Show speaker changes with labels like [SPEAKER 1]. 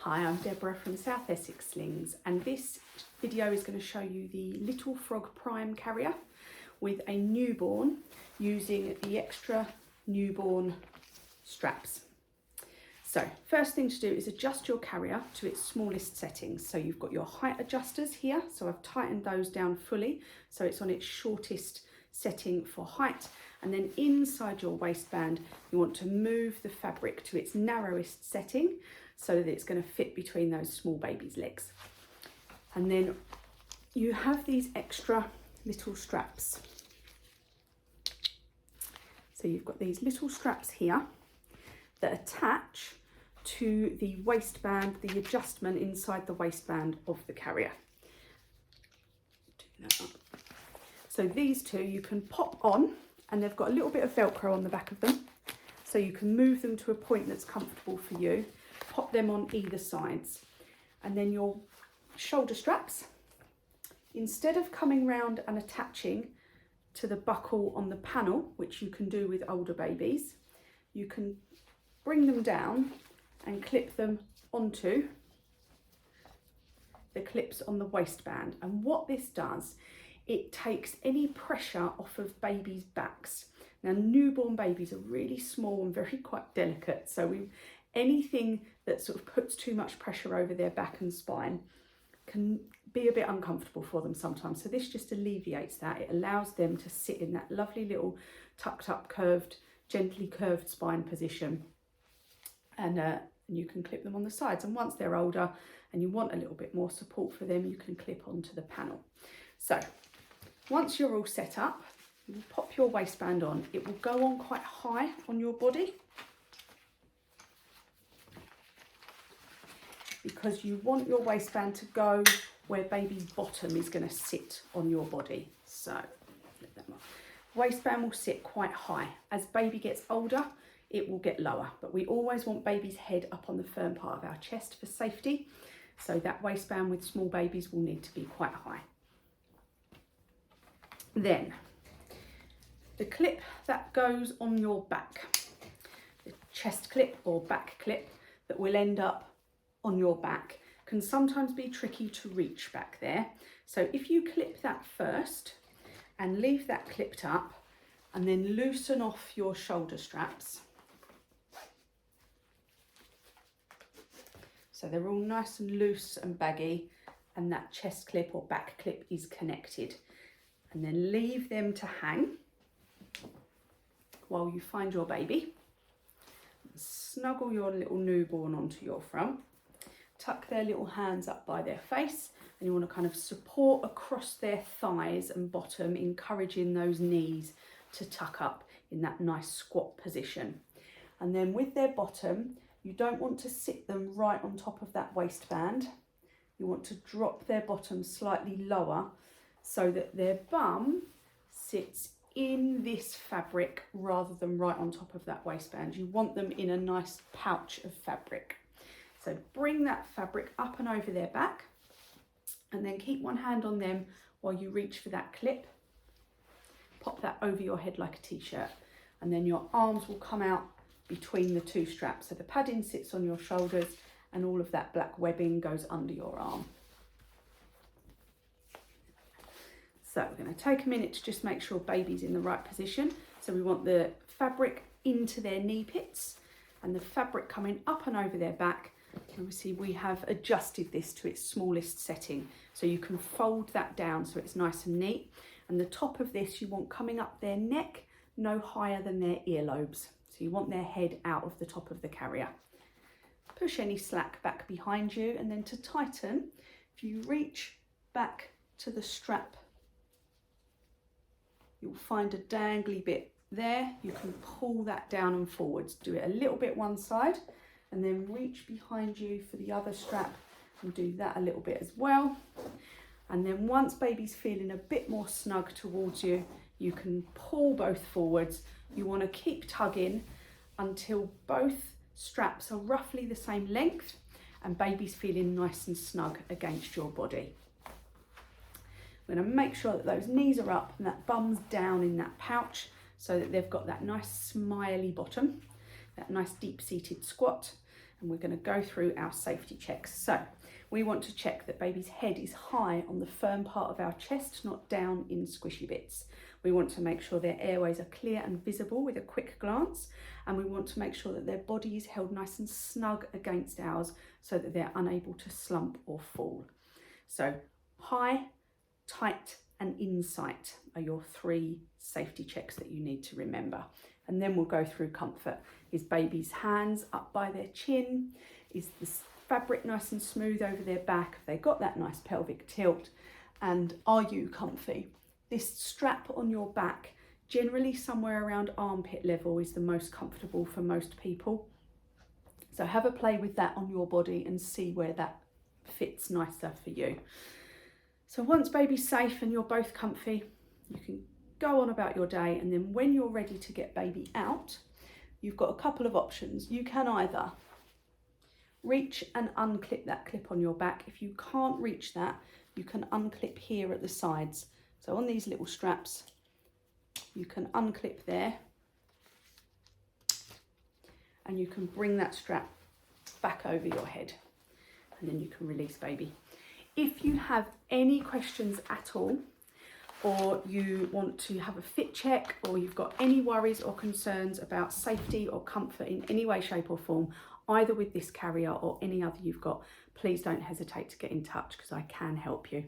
[SPEAKER 1] Hi, I'm Deborah from South Essex Slings, and this video is going to show you the Little Frog Prime carrier with a newborn using the extra newborn straps. So first thing to do is adjust your carrier to its smallest settings. So you've got your height adjusters here, so I've tightened those down fully so it's on its shortest setting for height, and then inside your waistband you want to move the fabric to its narrowest setting so that it's going to fit between those small baby's legs. And then you have these extra little straps. So you've got these little straps here that attach to the waistband, the adjustment inside the waistband of the carrier. So these two you can pop on, and they've got a little bit of Velcro on the back of them, so you can move them to a point that's comfortable for you. Pop them on either sides, and then your shoulder straps, instead of coming round and attaching to the buckle on the panel, which you can do with older babies, you can bring them down and clip them onto the clips on the waistband. And what this does, it takes any pressure off of babies' backs. Now, newborn babies are really small and very quite delicate, so anything that sort of puts too much pressure over their back and spine can be a bit uncomfortable for them sometimes. So this just alleviates that. It allows them to sit in that lovely little tucked up, curved, gently curved spine position. And you can clip them on the sides. And once they're older and you want a little bit more support for them, you can clip onto the panel. So once you're all set up, you will pop your waistband on. It will go on quite high on your body, because you want your waistband to go where baby's bottom is going to sit on your body. So waistband will sit quite high. As baby gets older, it will get lower, but we always want baby's head up on the firm part of our chest for safety. So that waistband with small babies will need to be quite high. Then the clip that goes on your back, the chest clip or back clip that will end up on your back, can sometimes be tricky to reach back there. So if you clip that first and leave that clipped up, and then loosen off your shoulder straps, so they're all nice and loose and baggy, and that chest clip or back clip is connected, and then leave them to hang while you find your baby. Snuggle your little newborn onto your front. Tuck their little hands up by their face, and you want to kind of support across their thighs and bottom, encouraging those knees to tuck up in that nice squat position. And then with their bottom, you don't want to sit them right on top of that waistband. You want to drop their bottom slightly lower so that their bum sits in this fabric rather than right on top of that waistband. You want them in a nice pouch of fabric. So bring that fabric up and over their back, and then keep one hand on them while you reach for that clip. Pop that over your head like a t-shirt, and then your arms will come out between the two straps. So the padding sits on your shoulders and all of that black webbing goes under your arm. So we're going to take a minute to just make sure baby's in the right position. So we want the fabric into their knee pits and the fabric coming up and over their back. Obviously we have adjusted this to its smallest setting, so you can fold that down so it's nice and neat. And the top of this you want coming up their neck, no higher than their earlobes. So you want their head out of the top of the carrier. Push any slack back behind you, and then to tighten, if you reach back to the strap, you'll find a dangly bit there. You can pull that down and forwards. Do it a little bit one side, and then reach behind you for the other strap and do that a little bit as well. And then once baby's feeling a bit more snug towards you, you can pull both forwards. You want to keep tugging until both straps are roughly the same length and baby's feeling nice and snug against your body. We're going to make sure that those knees are up and that bum's down in that pouch so that they've got that nice smiley bottom, that nice deep-seated squat. and we're going to go through our safety checks. So we want to check that baby's head is high on the firm part of our chest, not down in squishy bits. We want to make sure their airways are clear and visible with a quick glance, and we want to make sure that their body is held nice and snug against ours so that they're unable to slump or fall. So high, tight and insight are your 3 safety checks that you need to remember. And then we'll go through comfort. Is baby's hands up by their chin? Is the fabric nice and smooth over their back? Have they got that nice pelvic tilt? And are you comfy? This strap on your back, generally somewhere around armpit level, is the most comfortable for most people. So have a play with that on your body and see where that fits nicer for you. So once baby's safe and you're both comfy, you can go on about your day, and then when you're ready to get baby out, you've got a couple of options. You can either reach and unclip that clip on your back. If you can't reach that, you can unclip here at the sides. So on these little straps, you can unclip there, and you can bring that strap back over your head, and then you can release baby. If you have any questions at all, or you want to have a fit check, or you've got any worries or concerns about safety or comfort in any way, shape or form, either with this carrier or any other you've got, please don't hesitate to get in touch because I can help you.